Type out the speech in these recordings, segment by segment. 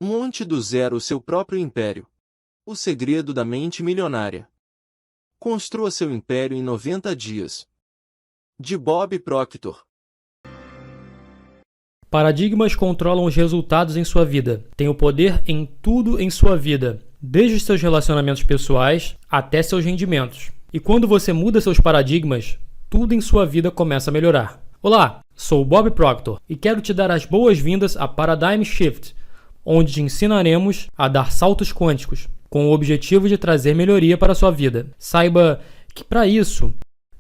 Monte do zero o seu próprio império. O segredo da mente milionária. Construa seu império em 90 dias. De Bob Proctor. Paradigmas controlam os resultados em sua vida. Tem o poder em tudo em sua vida, desde os seus relacionamentos pessoais até seus rendimentos. E quando você muda seus paradigmas, tudo em sua vida começa a melhorar. Olá, sou Bob Proctor e quero te dar as boas-vindas a Paradigm Shift, onde te ensinaremos a dar saltos quânticos, com o objetivo de trazer melhoria para a sua vida. Saiba que, para isso,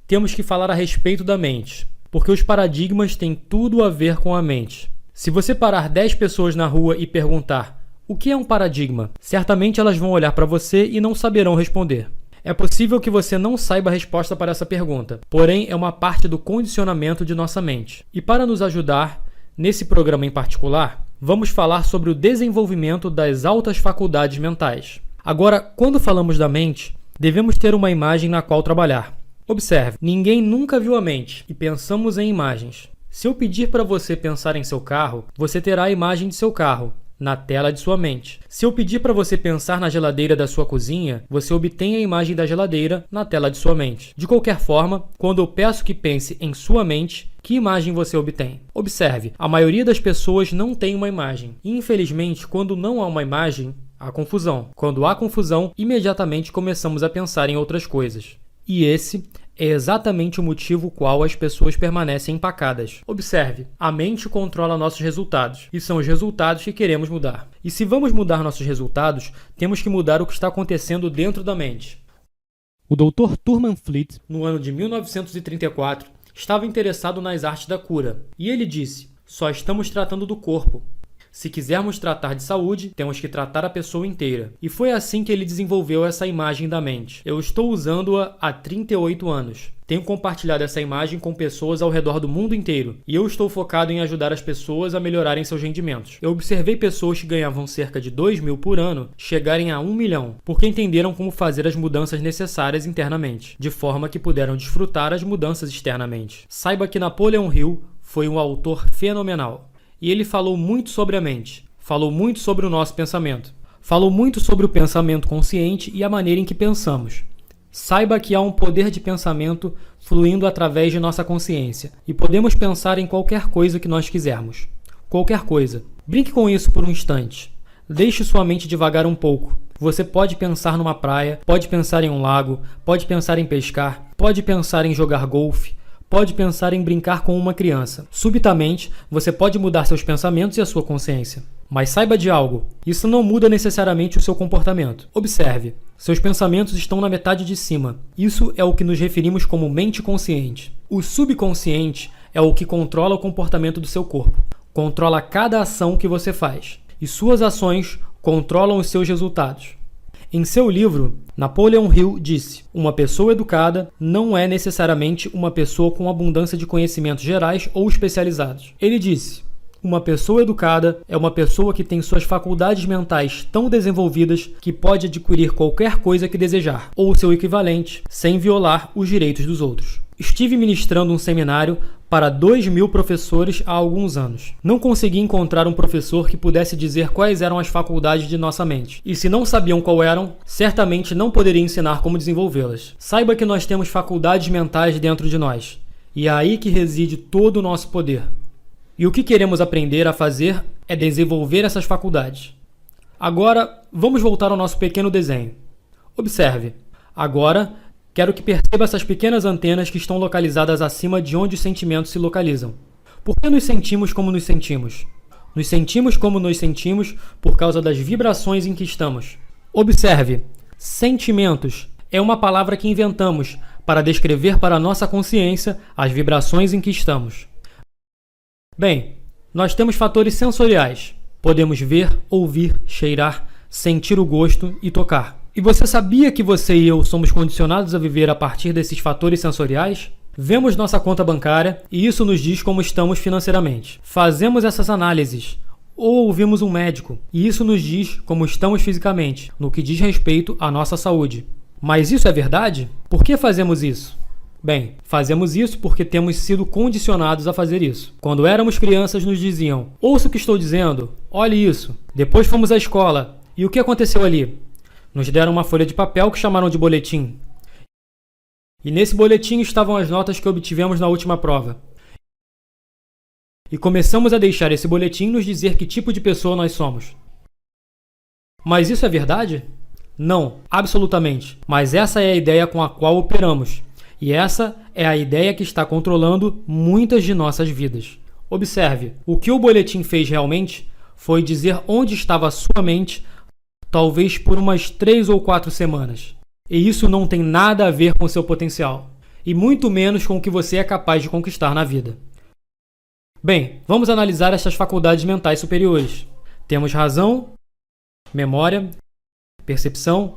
temos que falar a respeito da mente, porque os paradigmas têm tudo a ver com a mente. Se você parar 10 pessoas na rua e perguntar o que é um paradigma, certamente elas vão olhar para você e não saberão responder. É possível que você não saiba a resposta para essa pergunta, porém é uma parte do condicionamento de nossa mente. E para nos ajudar, nesse programa em particular, vamos falar sobre o desenvolvimento das altas faculdades mentais. Agora, quando falamos da mente, devemos ter uma imagem na qual trabalhar. Observe, ninguém nunca viu a mente e pensamos em imagens. Se eu pedir para você pensar em seu carro, você terá a imagem de seu carro na tela de sua mente. Se eu pedir para você pensar na geladeira da sua cozinha, você obtém a imagem da geladeira na tela de sua mente. De qualquer forma, quando eu peço que pense em sua mente, que imagem você obtém? Observe, a maioria das pessoas não tem uma imagem. E, infelizmente, quando não há uma imagem, há confusão. Quando há confusão, imediatamente começamos a pensar em outras coisas. E esse é exatamente o motivo qual as pessoas permanecem empacadas. Observe, a mente controla nossos resultados, e são os resultados que queremos mudar. E se vamos mudar nossos resultados, temos que mudar o que está acontecendo dentro da mente. O Dr. Thurman Fleet, no ano de 1934, estava interessado nas artes da cura, e ele disse: só estamos tratando do corpo. Se quisermos tratar de saúde, temos que tratar a pessoa inteira. E foi assim que ele desenvolveu essa imagem da mente. Eu estou usando-a há 38 anos. Tenho compartilhado essa imagem com pessoas ao redor do mundo inteiro. E eu estou focado em ajudar as pessoas a melhorarem seus rendimentos. Eu observei pessoas que ganhavam cerca de 2.000 por ano chegarem a 1 milhão, porque entenderam como fazer as mudanças necessárias internamente, de forma que puderam desfrutar as mudanças externamente. Saiba que Napoleon Hill foi um autor fenomenal. E ele falou muito sobre a mente, falou muito sobre o nosso pensamento, falou muito sobre o pensamento consciente e a maneira em que pensamos. Saiba que há um poder de pensamento fluindo através de nossa consciência e podemos pensar em qualquer coisa que nós quisermos. Qualquer coisa. Brinque com isso por um instante. Deixe sua mente divagar um pouco. Você pode pensar numa praia, pode pensar em um lago, pode pensar em pescar, pode pensar em jogar golfe, pode pensar em brincar com uma criança. Subitamente, você pode mudar seus pensamentos e a sua consciência. Mas saiba de algo, isso não muda necessariamente o seu comportamento. Observe, seus pensamentos estão na metade de cima. Isso é o que nos referimos como mente consciente. O subconsciente é o que controla o comportamento do seu corpo. Controla cada ação que você faz. E suas ações controlam os seus resultados. Em seu livro, Napoleon Hill disse: uma pessoa educada não é necessariamente uma pessoa com abundância de conhecimentos gerais ou especializados. Ele disse: uma pessoa educada é uma pessoa que tem suas faculdades mentais tão desenvolvidas que pode adquirir qualquer coisa que desejar, ou seu equivalente, sem violar os direitos dos outros. Estive ministrando um seminário para 2.000 professores há alguns anos. Não consegui encontrar um professor que pudesse dizer quais eram as faculdades de nossa mente. E se não sabiam qual eram, certamente não poderia ensinar como desenvolvê-las. Saiba que nós temos faculdades mentais dentro de nós. E é aí que reside todo o nosso poder. E o que queremos aprender a fazer é desenvolver essas faculdades. Agora, vamos voltar ao nosso pequeno desenho. Observe. Agora, quero que perceba essas pequenas antenas que estão localizadas acima de onde os sentimentos se localizam. Por que nos sentimos como nos sentimos? Nos sentimos como nos sentimos por causa das vibrações em que estamos. Observe, sentimentos é uma palavra que inventamos para descrever para a nossa consciência as vibrações em que estamos. Bem, nós temos fatores sensoriais. Podemos ver, ouvir, cheirar, sentir o gosto e tocar. E você sabia que você e eu somos condicionados a viver a partir desses fatores sensoriais? Vemos nossa conta bancária e isso nos diz como estamos financeiramente. Fazemos essas análises ou ouvimos um médico e isso nos diz como estamos fisicamente, no que diz respeito à nossa saúde. Mas isso é verdade? Por que fazemos isso? Bem, fazemos isso porque temos sido condicionados a fazer isso. Quando éramos crianças, nos diziam: ouça o que estou dizendo, olhe isso. Depois fomos à escola. E o que aconteceu ali? Nos deram uma folha de papel que chamaram de boletim. E nesse boletim estavam as notas que obtivemos na última prova. E começamos a deixar esse boletim nos dizer que tipo de pessoa nós somos. Mas isso é verdade? Não, absolutamente. Mas essa é a ideia com a qual operamos. E essa é a ideia que está controlando muitas de nossas vidas. Observe, o que o boletim fez realmente foi dizer onde estava a sua mente, talvez por umas 3 ou 4 semanas. E isso não tem nada a ver com seu potencial, e muito menos com o que você é capaz de conquistar na vida. Bem, vamos analisar estas faculdades mentais superiores. Temos razão, memória, percepção,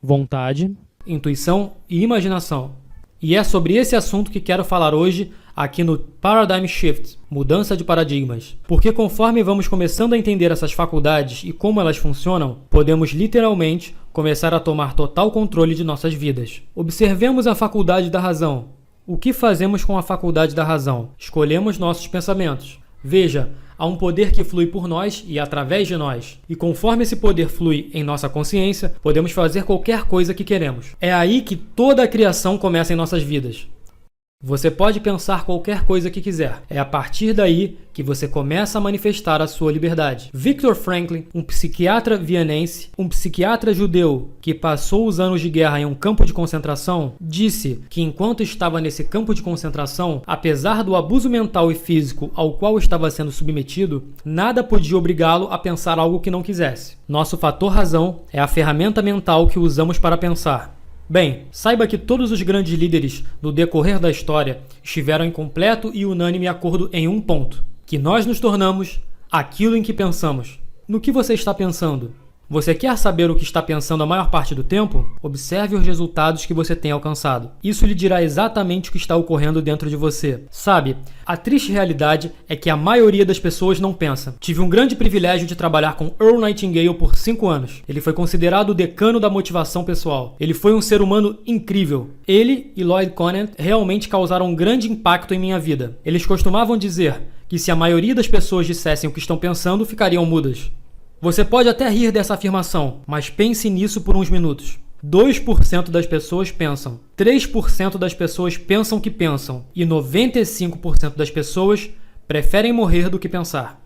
vontade, intuição e imaginação. E é sobre esse assunto que quero falar hoje aqui no Paradigm Shift, mudança de paradigmas. Porque conforme vamos começando a entender essas faculdades e como elas funcionam, podemos literalmente começar a tomar total controle de nossas vidas. Observemos a faculdade da razão. O que fazemos com a faculdade da razão? Escolhemos nossos pensamentos. Veja, há um poder que flui por nós e através de nós. E conforme esse poder flui em nossa consciência, podemos fazer qualquer coisa que queremos. É aí que toda a criação começa em nossas vidas. Você pode pensar qualquer coisa que quiser. É a partir daí que você começa a manifestar a sua liberdade. Viktor Frankl, um psiquiatra vienense, um psiquiatra judeu que passou os anos de guerra em um campo de concentração, disse que enquanto estava nesse campo de concentração, apesar do abuso mental e físico ao qual estava sendo submetido, nada podia obrigá-lo a pensar algo que não quisesse. Nosso fator razão é a ferramenta mental que usamos para pensar. Bem, saiba que todos os grandes líderes no decorrer da história estiveram em completo e unânime acordo em um ponto, que nós nos tornamos aquilo em que pensamos. No que você está pensando? Você quer saber o que está pensando a maior parte do tempo? Observe os resultados que você tem alcançado. Isso lhe dirá exatamente o que está ocorrendo dentro de você. Sabe, a triste realidade é que a maioria das pessoas não pensa. Tive um grande privilégio de trabalhar com Earl Nightingale por 5 anos. Ele foi considerado o decano da motivação pessoal. Ele foi um ser humano incrível. Ele e Lloyd Conant realmente causaram um grande impacto em minha vida. Eles costumavam dizer que se a maioria das pessoas dissessem o que estão pensando, ficariam mudas. Você pode até rir dessa afirmação, mas pense nisso por uns minutos. 2% das pessoas pensam, 3% das pessoas pensam que pensam e 95% das pessoas preferem morrer do que pensar.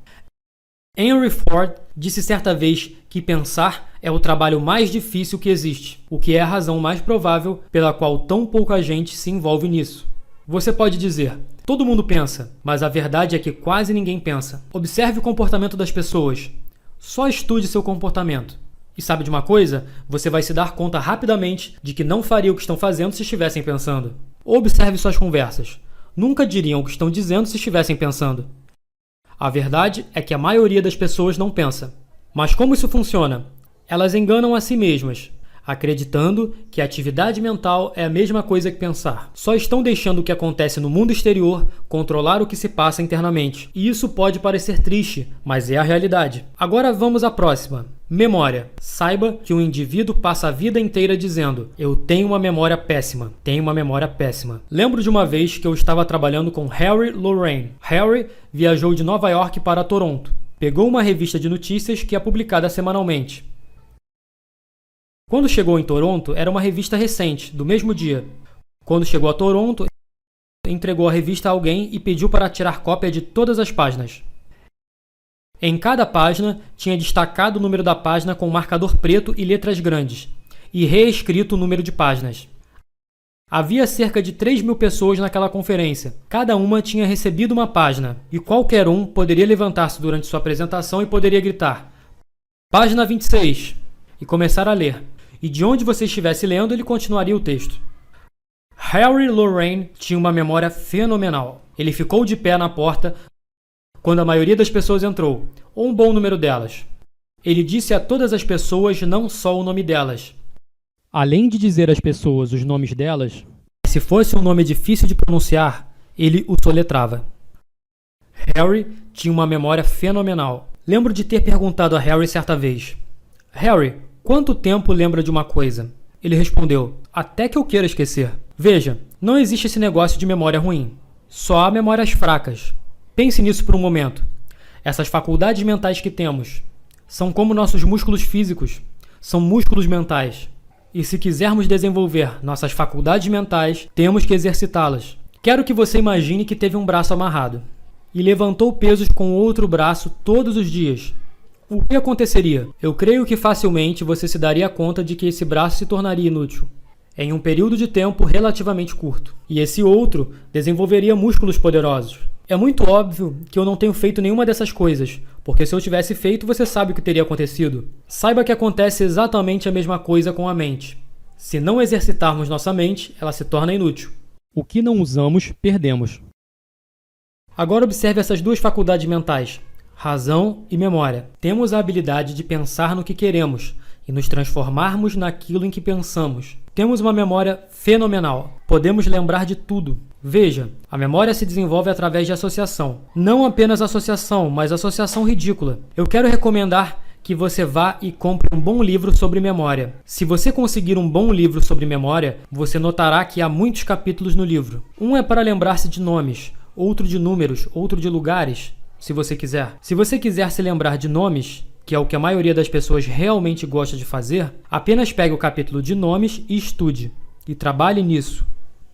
Henry Ford disse certa vez que pensar é o trabalho mais difícil que existe, o que é a razão mais provável pela qual tão pouca gente se envolve nisso. Você pode dizer, todo mundo pensa, mas a verdade é que quase ninguém pensa. Observe o comportamento das pessoas. Só estude seu comportamento. E sabe de uma coisa? Você vai se dar conta rapidamente de que não faria o que estão fazendo se estivessem pensando. Observe suas conversas. Nunca diriam o que estão dizendo se estivessem pensando. A verdade é que a maioria das pessoas não pensa. Mas como isso funciona? Elas enganam a si mesmas, acreditando que a atividade mental é a mesma coisa que pensar. Só estão deixando o que acontece no mundo exterior controlar o que se passa internamente. E isso pode parecer triste, mas é a realidade. Agora vamos à próxima. Memória. Saiba que um indivíduo passa a vida inteira dizendo: eu tenho uma memória péssima, tenho uma memória péssima. Lembro de uma vez que eu estava trabalhando com Harry Lorraine. Harry viajou de Nova York para Toronto. Pegou uma revista de notícias que é publicada semanalmente. Quando chegou em Toronto, era uma revista recente, do mesmo dia. Quando chegou a Toronto, entregou a revista a alguém e pediu para tirar cópia de todas as páginas. Em cada página, tinha destacado o número da página com marcador preto e letras grandes, e reescrito o número de páginas. Havia cerca de 3.000 pessoas naquela conferência. Cada uma tinha recebido uma página, e qualquer um poderia levantar-se durante sua apresentação e poderia gritar: Página 26, e começar a ler. E de onde você estivesse lendo, ele continuaria o texto. Harry Lorraine tinha uma memória fenomenal. Ele ficou de pé na porta quando a maioria das pessoas entrou, ou um bom número delas. Ele disse a todas as pessoas não só o nome delas. Além de dizer às pessoas os nomes delas, se fosse um nome difícil de pronunciar, ele o soletrava. Harry tinha uma memória fenomenal. Lembro de ter perguntado a Harry certa vez: Harry, quanto tempo lembra de uma coisa? Ele respondeu: até que eu queira esquecer. Veja, Não existe esse negócio de memória ruim. Só há memórias fracas. Pense nisso por um momento. Essas faculdades mentais que temos são como nossos músculos físicos, são músculos mentais. E se quisermos desenvolver nossas faculdades mentais, temos que exercitá-las. Quero que você imagine que teve um braço amarrado e levantou pesos com o outro braço todos os dias. O que aconteceria? Eu creio que facilmente você se daria conta de que esse braço se tornaria inútil em um período de tempo relativamente curto. E esse outro desenvolveria músculos poderosos. É muito óbvio que eu não tenho feito nenhuma dessas coisas, porque se eu tivesse feito, você sabe o que teria acontecido. Saiba que acontece exatamente a mesma coisa com a mente. Se não exercitarmos nossa mente, ela se torna inútil. O que não usamos, perdemos. Agora observe essas duas faculdades mentais, razão e memória. Temos a habilidade de pensar no que queremos e nos transformarmos naquilo em que pensamos. Temos uma memória fenomenal. Podemos lembrar de tudo. Veja, a memória se desenvolve através de associação. Não apenas associação, mas associação ridícula. Eu quero recomendar que você vá e compre um bom livro sobre memória. Se você conseguir um bom livro sobre memória, você notará que há muitos capítulos no livro. Um é para lembrar-se de nomes, outro de números, outro de lugares, se você quiser. Se você quiser se lembrar de nomes, que é o que a maioria das pessoas realmente gosta de fazer, apenas pegue o capítulo de nomes e estude. E trabalhe nisso.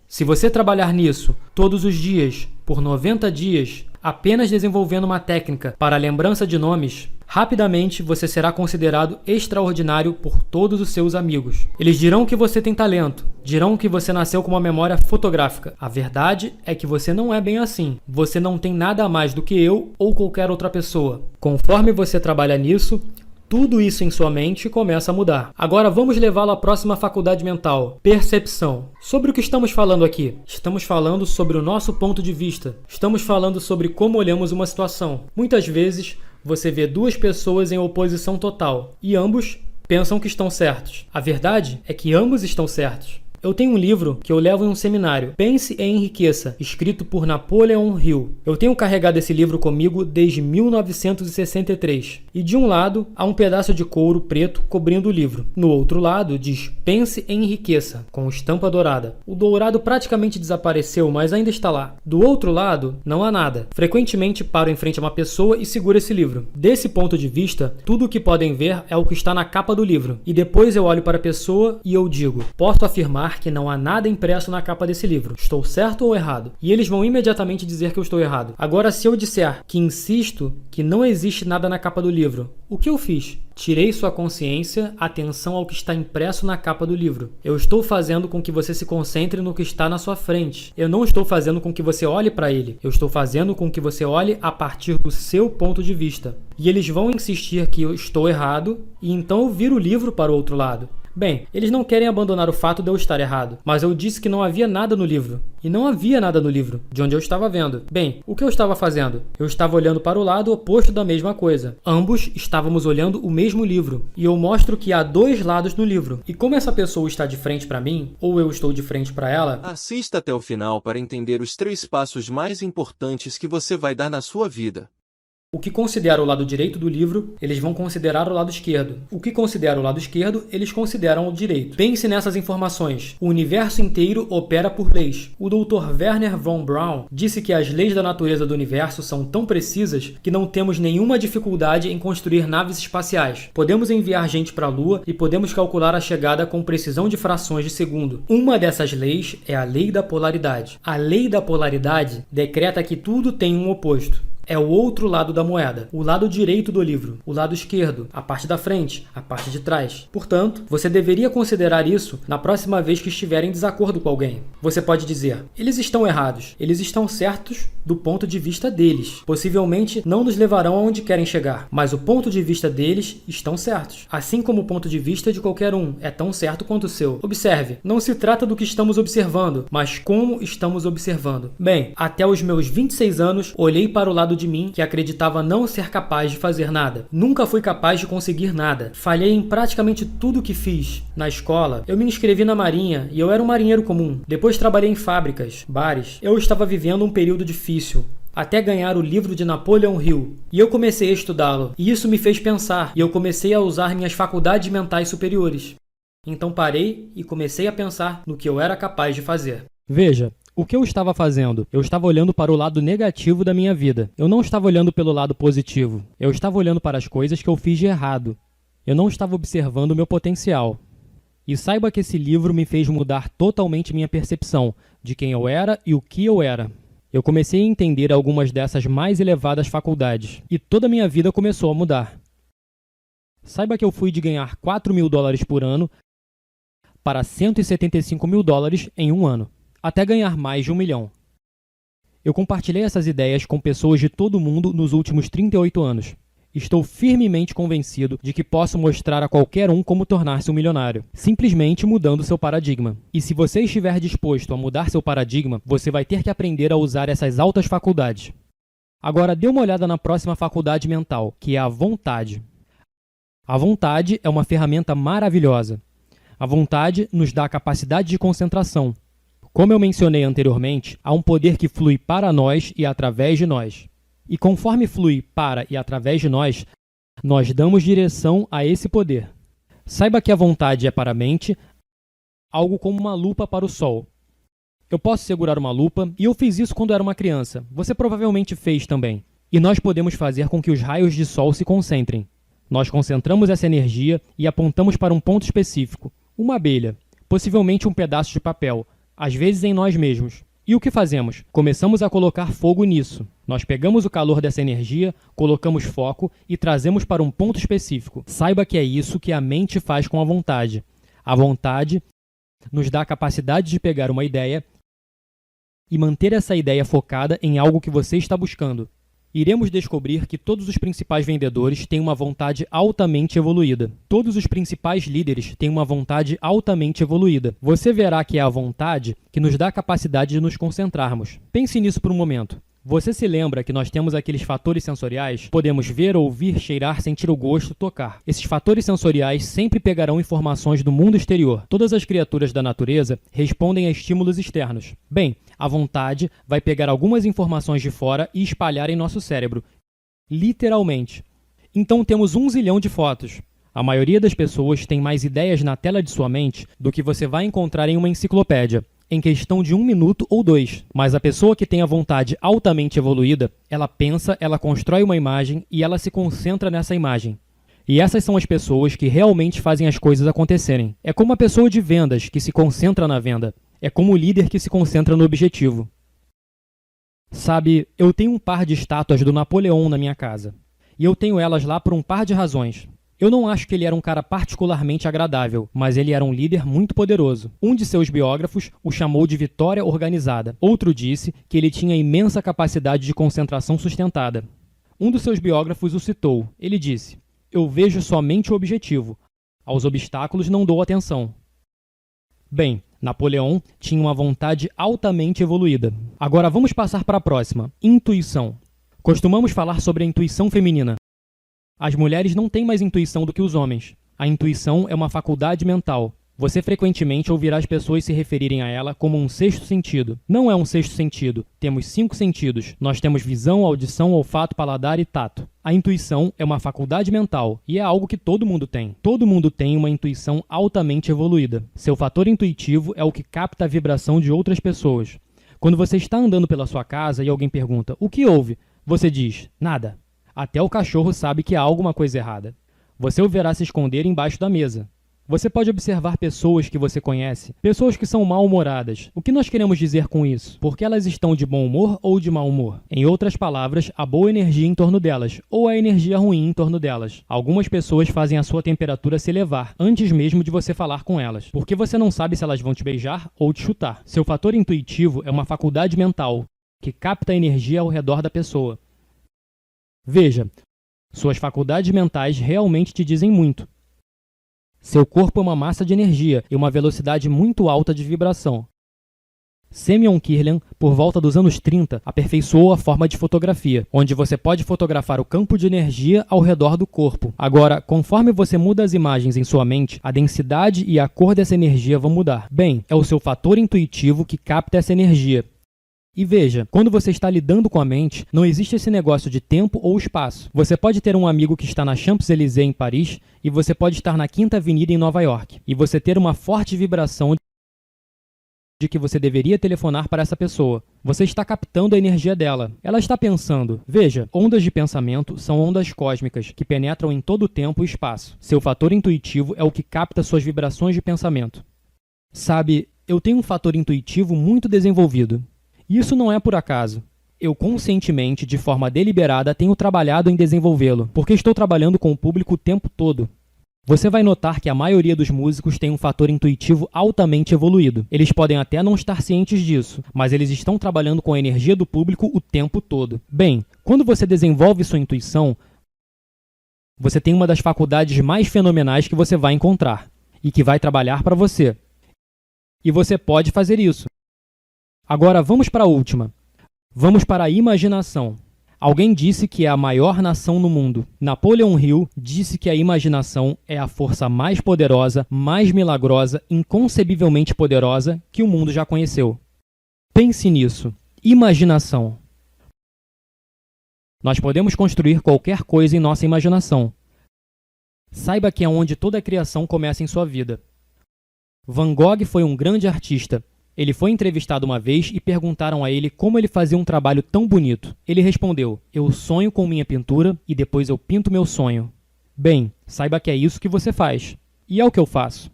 Se você trabalhar nisso todos os dias, por 90 dias, apenas desenvolvendo uma técnica para a lembrança de nomes, rapidamente você será considerado extraordinário por todos os seus amigos. Eles dirão que você tem talento, dirão que você nasceu com uma memória fotográfica. A verdade é que você não é bem assim. Você não tem nada a mais do que eu ou qualquer outra pessoa. Conforme você trabalha nisso, tudo isso em sua mente começa a mudar. Agora vamos levá-lo à próxima faculdade mental, percepção. Sobre o que estamos falando aqui? Estamos falando sobre o nosso ponto de vista. Estamos falando sobre como olhamos uma situação. Muitas vezes você vê duas pessoas em oposição total e ambos pensam que estão certos. A verdade é que ambos estão certos. Eu tenho um livro que eu levo em um seminário, Pense e Enriqueça, escrito por Napoleon Hill. Eu tenho carregado esse livro comigo desde 1963. E de um lado, há um pedaço de couro preto cobrindo o livro. No outro lado, diz Pense e Enriqueça, com estampa dourada. O dourado praticamente desapareceu, mas ainda está lá. Do outro lado, não há nada. Frequentemente paro em frente a uma pessoa e seguro esse livro. Desse ponto de vista, tudo o que podem ver é o que está na capa do livro. E depois eu olho para a pessoa e eu digo, posso afirmar que não há nada impresso na capa desse livro. Estou certo ou errado? E eles vão imediatamente dizer que eu estou errado. Agora, se eu disser que insisto que não existe nada na capa do livro, o que eu fiz? Tirei sua consciência, atenção ao que está impresso na capa do livro. Eu estou fazendo com que você se concentre no que está na sua frente. Eu não estou fazendo com que você olhe para ele. Eu estou fazendo com que você olhe a partir do seu ponto de vista. E eles vão insistir que eu estou errado, e então eu viro o livro para o outro lado. Bem, eles não querem abandonar o fato de eu estar errado, mas eu disse que não havia nada no livro. E não havia nada no livro, de onde eu estava vendo. Bem, o que eu estava fazendo? Eu estava olhando para o lado oposto da mesma coisa. Ambos estávamos olhando o mesmo livro. E eu mostro que há dois lados no livro. E como essa pessoa está de frente para mim, ou eu estou de frente para ela... Assista até o final para entender os 3 passos mais importantes que você vai dar na sua vida. O que considera o lado direito do livro, eles vão considerar o lado esquerdo. O que considera o lado esquerdo, eles consideram o direito. Pense nessas informações. O universo inteiro opera por leis. O Dr. Werner von Braun disse que as leis da natureza do universo são tão precisas que não temos nenhuma dificuldade em construir naves espaciais. Podemos enviar gente para a Lua e podemos calcular a chegada com precisão de frações de segundo. Uma dessas leis é a lei da polaridade. A lei da polaridade decreta que tudo tem um oposto. É o outro lado da moeda, o lado direito do livro, o lado esquerdo, a parte da frente, a parte de trás. Portanto, você deveria considerar isso na próxima vez que estiver em desacordo com alguém. Você pode dizer, eles estão errados, eles estão certos do ponto de vista deles. Possivelmente não nos levarão aonde querem chegar, mas o ponto de vista deles estão certos. Assim como o ponto de vista de qualquer um é tão certo quanto o seu. Observe, não se trata do que estamos observando, mas como estamos observando. Bem, até os meus 26 anos, olhei para o lado de mim que acreditava não ser capaz de fazer nada. Nunca fui capaz de conseguir nada. Falhei em praticamente tudo que fiz. Na escola, eu me inscrevi na marinha e eu era um marinheiro comum. Depois trabalhei em fábricas, bares. Eu estava vivendo um período difícil, até ganhar o livro de Napoleon Hill. E eu comecei a estudá-lo. E isso me fez pensar. E eu comecei a usar minhas faculdades mentais superiores. Então parei e comecei a pensar no que eu era capaz de fazer. Veja, o que eu estava fazendo? Eu estava olhando para o lado negativo da minha vida. Eu não estava olhando pelo lado positivo. Eu estava olhando para as coisas que eu fiz de errado. Eu não estava observando o meu potencial. E saiba que esse livro me fez mudar totalmente minha percepção de quem eu era e o que eu era. Eu comecei a entender algumas dessas mais elevadas faculdades. E toda a minha vida começou a mudar. Saiba que eu fui de ganhar $4.000 por ano para $175.000 em um ano, até ganhar mais de 1 milhão. Eu compartilhei essas ideias com pessoas de todo o mundo nos últimos 38 anos. Estou firmemente convencido de que posso mostrar a qualquer um como tornar-se um milionário, simplesmente mudando seu paradigma. E se você estiver disposto a mudar seu paradigma, você vai ter que aprender a usar essas altas faculdades. Agora dê uma olhada na próxima faculdade mental, que é a vontade. A vontade é uma ferramenta maravilhosa. A vontade nos dá a capacidade de concentração. Como eu mencionei anteriormente, há um poder que flui para nós e através de nós. E conforme flui para e através de nós, nós damos direção a esse poder. Saiba que a vontade é para a mente algo como uma lupa para o sol. Eu posso segurar uma lupa, e eu fiz isso quando era uma criança. Você provavelmente fez também. E nós podemos fazer com que os raios de sol se concentrem. Nós concentramos essa energia e apontamos para um ponto específico, uma abelha, possivelmente um pedaço de papel, às vezes em nós mesmos. E o que fazemos? Começamos a colocar fogo nisso. Nós pegamos o calor dessa energia, colocamos foco e trazemos para um ponto específico. Saiba que é isso que a mente faz com a vontade. A vontade nos dá a capacidade de pegar uma ideia e manter essa ideia focada em algo que você está buscando. Iremos descobrir que todos os principais vendedores têm uma vontade altamente evoluída. Todos os principais líderes têm uma vontade altamente evoluída. Você verá que é a vontade que nos dá a capacidade de nos concentrarmos. Pense nisso por um momento. Você se lembra que nós temos aqueles fatores sensoriais? Podemos ver, ouvir, cheirar, sentir o gosto, tocar. Esses fatores sensoriais sempre pegarão informações do mundo exterior. Todas as criaturas da natureza respondem a estímulos externos. Bem, a vontade vai pegar algumas informações de fora e espalhar em nosso cérebro. Literalmente. Então temos 1 zilhão de fotos. A maioria das pessoas tem mais ideias na tela de sua mente do que você vai encontrar em uma enciclopédia, em questão de 1 minuto ou 2. Mas a pessoa que tem a vontade altamente evoluída, ela pensa, ela constrói uma imagem e ela se concentra nessa imagem. E essas são as pessoas que realmente fazem as coisas acontecerem. É como a pessoa de vendas que se concentra na venda. É como o líder que se concentra no objetivo. Sabe, eu tenho um par de estátuas do Napoleão na minha casa. E eu tenho elas lá por um par de razões. Eu não acho que ele era um cara particularmente agradável, mas ele era um líder muito poderoso. Um de seus biógrafos o chamou de vitória organizada. Outro disse que ele tinha imensa capacidade de concentração sustentada. Um dos seus biógrafos o citou. Ele disse: "Eu vejo somente o objetivo. Aos obstáculos não dou atenção." Bem, Napoleão tinha uma vontade altamente evoluída. Agora vamos passar para a próxima. Intuição. Costumamos falar sobre a intuição feminina. As mulheres não têm mais intuição do que os homens. A intuição é uma faculdade mental. Você frequentemente ouvirá as pessoas se referirem a ela como um sexto sentido. Não é um sexto sentido. Temos 5 sentidos. Nós temos visão, audição, olfato, paladar e tato. A intuição é uma faculdade mental e é algo que todo mundo tem. Todo mundo tem uma intuição altamente evoluída. Seu fator intuitivo é o que capta a vibração de outras pessoas. Quando você está andando pela sua casa e alguém pergunta: "O que houve?", você diz: "Nada." Até o cachorro sabe que há alguma coisa errada. Você o verá se esconder embaixo da mesa. Você pode observar pessoas que você conhece, pessoas que são mal-humoradas. O que nós queremos dizer com isso? Porque elas estão de bom humor ou de mau humor? Em outras palavras, a boa energia em torno delas, ou a energia ruim em torno delas. Algumas pessoas fazem a sua temperatura se elevar, antes mesmo de você falar com elas, porque você não sabe se elas vão te beijar ou te chutar. Seu fator intuitivo é uma faculdade mental, que capta a energia ao redor da pessoa. Veja, suas faculdades mentais realmente te dizem muito. Seu corpo é uma massa de energia e uma velocidade muito alta de vibração. Semyon Kirlian, por volta dos anos 30, aperfeiçoou a forma de fotografia, onde você pode fotografar o campo de energia ao redor do corpo. Agora, conforme você muda as imagens em sua mente, a densidade e a cor dessa energia vão mudar. Bem, é o seu fator intuitivo que capta essa energia. E veja, quando você está lidando com a mente, não existe esse negócio de tempo ou espaço. Você pode ter um amigo que está na Champs-Élysées em Paris e você pode estar na Quinta Avenida em Nova York. E você ter uma forte vibração de que você deveria telefonar para essa pessoa. Você está captando a energia dela. Ela está pensando. Veja, ondas de pensamento são ondas cósmicas que penetram em todo o tempo e espaço. Seu fator intuitivo é o que capta suas vibrações de pensamento. Sabe, eu tenho um fator intuitivo muito desenvolvido. Isso não é por acaso. Eu conscientemente, de forma deliberada, tenho trabalhado em desenvolvê-lo, porque estou trabalhando com o público o tempo todo. Você vai notar que a maioria dos músicos tem um fator intuitivo altamente evoluído. Eles podem até não estar cientes disso, mas eles estão trabalhando com a energia do público o tempo todo. Bem, quando você desenvolve sua intuição, você tem uma das faculdades mais fenomenais que você vai encontrar, e que vai trabalhar para você. E você pode fazer isso. Agora vamos para a última. Vamos para a imaginação. Alguém disse que é a maior nação no mundo. Napoleon Hill disse que a imaginação é a força mais poderosa, mais milagrosa, inconcebivelmente poderosa que o mundo já conheceu. Pense nisso. Imaginação. Nós podemos construir qualquer coisa em nossa imaginação. Saiba que é onde toda a criação começa em sua vida. Van Gogh foi um grande artista. Ele foi entrevistado uma vez e perguntaram a ele como ele fazia um trabalho tão bonito. Ele respondeu: eu sonho com minha pintura e depois eu pinto meu sonho. Bem, saiba que é isso que você faz. E é o que eu faço.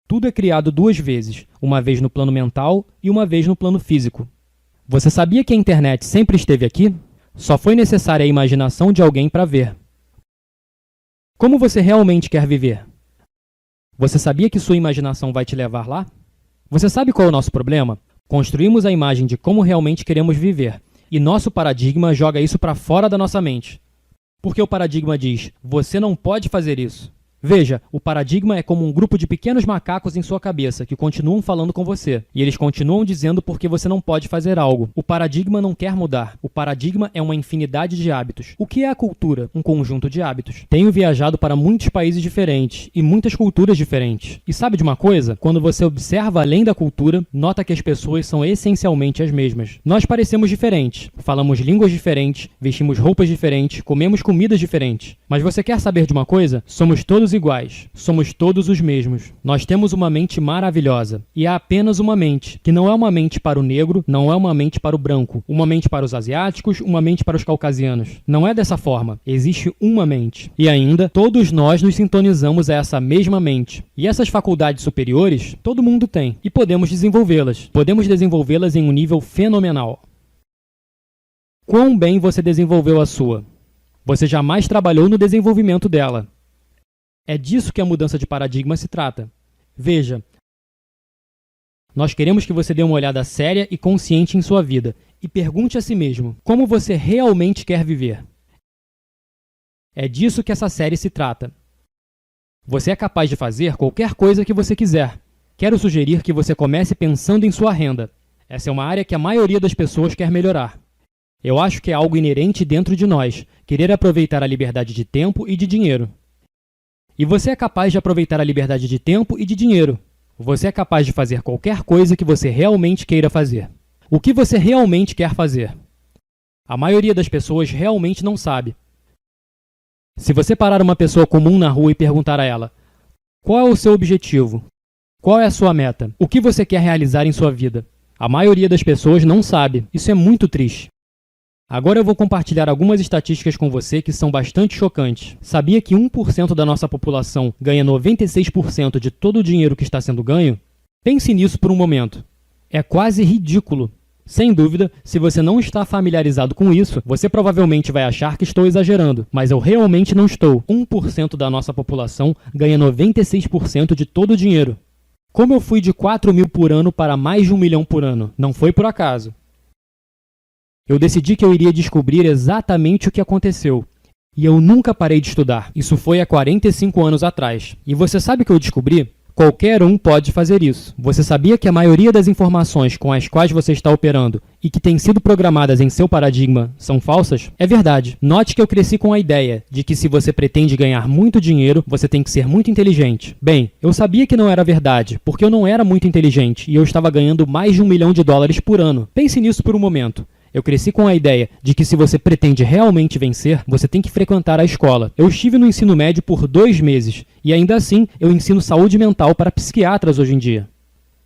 Tudo é criado duas vezes, uma vez no plano mental e uma vez no plano físico. Você sabia que a internet sempre esteve aqui? Só foi necessária a imaginação de alguém para ver. Como você realmente quer viver? Você sabia que sua imaginação vai te levar lá? Você sabe qual é o nosso problema? Construímos a imagem de como realmente queremos viver, e nosso paradigma joga isso para fora da nossa mente. Porque o paradigma diz, você não pode fazer isso. Veja, o paradigma é como um grupo de pequenos macacos em sua cabeça que continuam falando com você. E eles continuam dizendo por que você não pode fazer algo. O paradigma não quer mudar. O paradigma é uma infinidade de hábitos. O que é a cultura? Um conjunto de hábitos. Tenho viajado para muitos países diferentes e muitas culturas diferentes. E sabe de uma coisa? Quando você observa além da cultura, nota que as pessoas são essencialmente as mesmas. Nós parecemos diferentes. Falamos línguas diferentes, vestimos roupas diferentes, comemos comidas diferentes. Mas você quer saber de uma coisa? Somos todos iguais. Somos todos os mesmos. Nós temos uma mente maravilhosa. E há apenas uma mente, que não é uma mente para o negro, não é uma mente para o branco, uma mente para os asiáticos, uma mente para os caucasianos. Não é dessa forma. Existe uma mente. E ainda, todos nós nos sintonizamos a essa mesma mente. E essas faculdades superiores, todo mundo tem. E podemos desenvolvê-las. Podemos desenvolvê-las em um nível fenomenal. Quão bem você desenvolveu a sua? Você jamais trabalhou no desenvolvimento dela. É disso que a mudança de paradigma se trata. Veja, nós queremos que você dê uma olhada séria e consciente em sua vida e pergunte a si mesmo, como você realmente quer viver? É disso que essa série se trata. Você é capaz de fazer qualquer coisa que você quiser. Quero sugerir que você comece pensando em sua renda. Essa é uma área que a maioria das pessoas quer melhorar. Eu acho que é algo inerente dentro de nós, querer aproveitar a liberdade de tempo e de dinheiro. E você é capaz de aproveitar a liberdade de tempo e de dinheiro. Você é capaz de fazer qualquer coisa que você realmente queira fazer. O que você realmente quer fazer? A maioria das pessoas realmente não sabe. Se você parar uma pessoa comum na rua e perguntar a ela, qual é o seu objetivo? Qual é a sua meta? O que você quer realizar em sua vida? A maioria das pessoas não sabe. Isso é muito triste. Agora eu vou compartilhar algumas estatísticas com você que são bastante chocantes. Sabia que 1% da nossa população ganha 96% de todo o dinheiro que está sendo ganho? Pense nisso por um momento. É quase ridículo. Sem dúvida, se você não está familiarizado com isso, você provavelmente vai achar que estou exagerando, mas eu realmente não estou. 1% da nossa população ganha 96% de todo o dinheiro. Como eu fui de 4 mil por ano para mais de 1 milhão por ano? Não foi por acaso. Eu decidi que eu iria descobrir exatamente o que aconteceu. E eu nunca parei de estudar. Isso foi há 45 anos atrás. E você sabe o que eu descobri? Qualquer um pode fazer isso. Você sabia que a maioria das informações com as quais você está operando e que têm sido programadas em seu paradigma são falsas? É verdade. Note que eu cresci com a ideia de que se você pretende ganhar muito dinheiro, você tem que ser muito inteligente. Bem, eu sabia que não era verdade, porque eu não era muito inteligente e eu estava ganhando mais de $1 milhão por ano. Pense nisso por um momento. Eu cresci com a ideia de que se você pretende realmente vencer, você tem que frequentar a escola. Eu estive no ensino médio por 2 meses, e ainda assim eu ensino saúde mental para psiquiatras hoje em dia.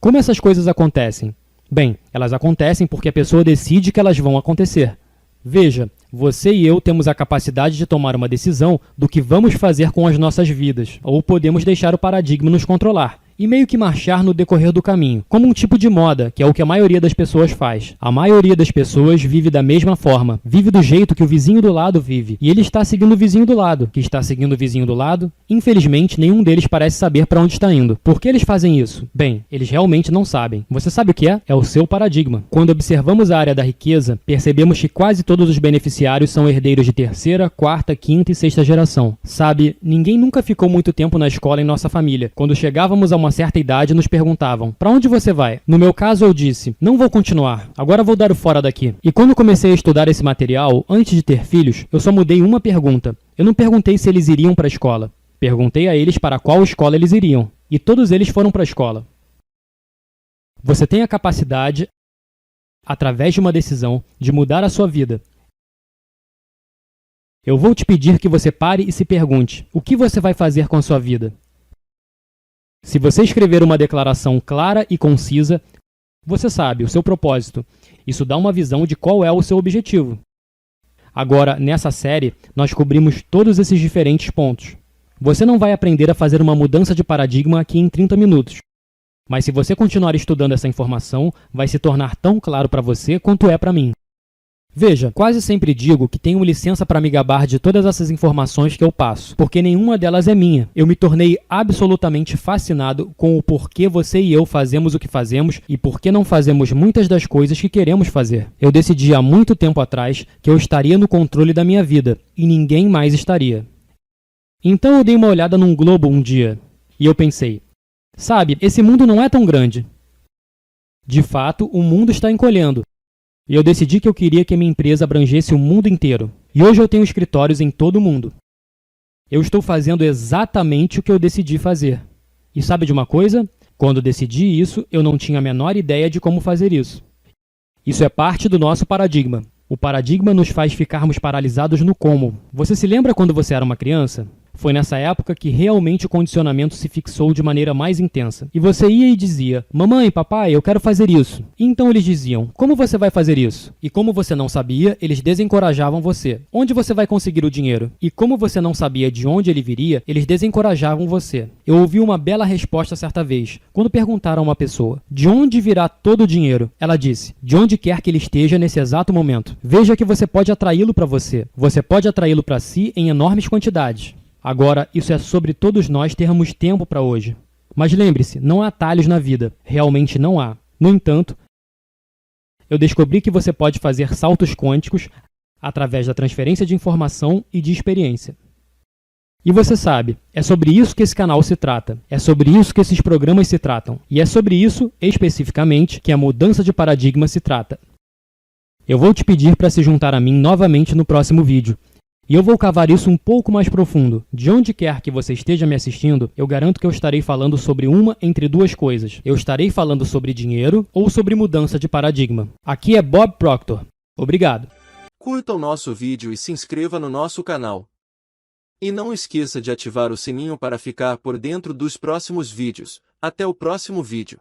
Como essas coisas acontecem? Bem, elas acontecem porque a pessoa decide que elas vão acontecer. Veja, você e eu temos a capacidade de tomar uma decisão do que vamos fazer com as nossas vidas, ou podemos deixar o paradigma nos controlar e meio que marchar no decorrer do caminho, como um tipo de moda, que é o que a maioria das pessoas faz. A maioria das pessoas vive da mesma forma, vive do jeito que o vizinho do lado vive, e ele está seguindo o vizinho do lado, que está seguindo o vizinho do lado. Infelizmente, nenhum deles parece saber para onde está indo. Por que eles fazem isso? Bem, eles realmente não sabem. Você sabe o que é? É o seu paradigma. Quando observamos a área da riqueza, percebemos que quase todos os beneficiários são herdeiros de terceira, quarta, quinta e sexta geração. Sabe, ninguém nunca ficou muito tempo na escola em nossa família. Quando chegávamos a uma certa idade, nos perguntavam: para onde você vai? No meu caso, eu disse: não vou continuar, agora vou dar o fora daqui. E quando comecei a estudar esse material, antes de ter filhos, eu só mudei uma pergunta. Eu não perguntei se eles iriam para a escola. Perguntei a eles para qual escola eles iriam. E todos eles foram para a escola. Você tem a capacidade, através de uma decisão, de mudar a sua vida. Eu vou te pedir que você pare e se pergunte: o que você vai fazer com a sua vida? Se você escrever uma declaração clara e concisa, você sabe o seu propósito. Isso dá uma visão de qual é o seu objetivo. Agora, nessa série, nós cobrimos todos esses diferentes pontos. Você não vai aprender a fazer uma mudança de paradigma aqui em 30 minutos. Mas se você continuar estudando essa informação, vai se tornar tão claro para você quanto é para mim. Veja, quase sempre digo que tenho licença para me gabar de todas essas informações que eu passo, porque nenhuma delas é minha. Eu me tornei absolutamente fascinado com o porquê você e eu fazemos o que fazemos e por que não fazemos muitas das coisas que queremos fazer. Eu decidi há muito tempo atrás que eu estaria no controle da minha vida e ninguém mais estaria. Então eu dei uma olhada num globo um dia e eu pensei: sabe, esse mundo não é tão grande. De fato, o mundo está encolhendo. E eu decidi que eu queria que a minha empresa abrangesse o mundo inteiro. E hoje eu tenho escritórios em todo o mundo. Eu estou fazendo exatamente o que eu decidi fazer. E sabe de uma coisa? Quando decidi isso, eu não tinha a menor ideia de como fazer isso. Isso é parte do nosso paradigma. O paradigma nos faz ficarmos paralisados no como. Você se lembra quando você era uma criança? Foi nessa época que realmente o condicionamento se fixou de maneira mais intensa. E você ia e dizia: mamãe, papai, eu quero fazer isso. E então eles diziam: como você vai fazer isso? E como você não sabia, eles desencorajavam você. Onde você vai conseguir o dinheiro? E como você não sabia de onde ele viria, eles desencorajavam você. Eu ouvi uma bela resposta certa vez, quando perguntaram a uma pessoa: de onde virá todo o dinheiro? Ela disse: de onde quer que ele esteja nesse exato momento. Veja que você pode atraí-lo para você. Você pode atraí-lo para si em enormes quantidades. Agora, isso é sobre todos nós termos tempo para hoje. Mas lembre-se, não há atalhos na vida. Realmente não há. No entanto, eu descobri que você pode fazer saltos quânticos através da transferência de informação e de experiência. E você sabe, é sobre isso que esse canal se trata. É sobre isso que esses programas se tratam. E é sobre isso, especificamente, que a mudança de paradigma se trata. Eu vou te pedir para se juntar a mim novamente no próximo vídeo. E eu vou cavar isso um pouco mais profundo. De onde quer que você esteja me assistindo, eu garanto que eu estarei falando sobre uma entre duas coisas. Eu estarei falando sobre dinheiro ou sobre mudança de paradigma. Aqui é Bob Proctor. Obrigado. Curta o nosso vídeo e se inscreva no nosso canal. E não esqueça de ativar o sininho para ficar por dentro dos próximos vídeos. Até o próximo vídeo.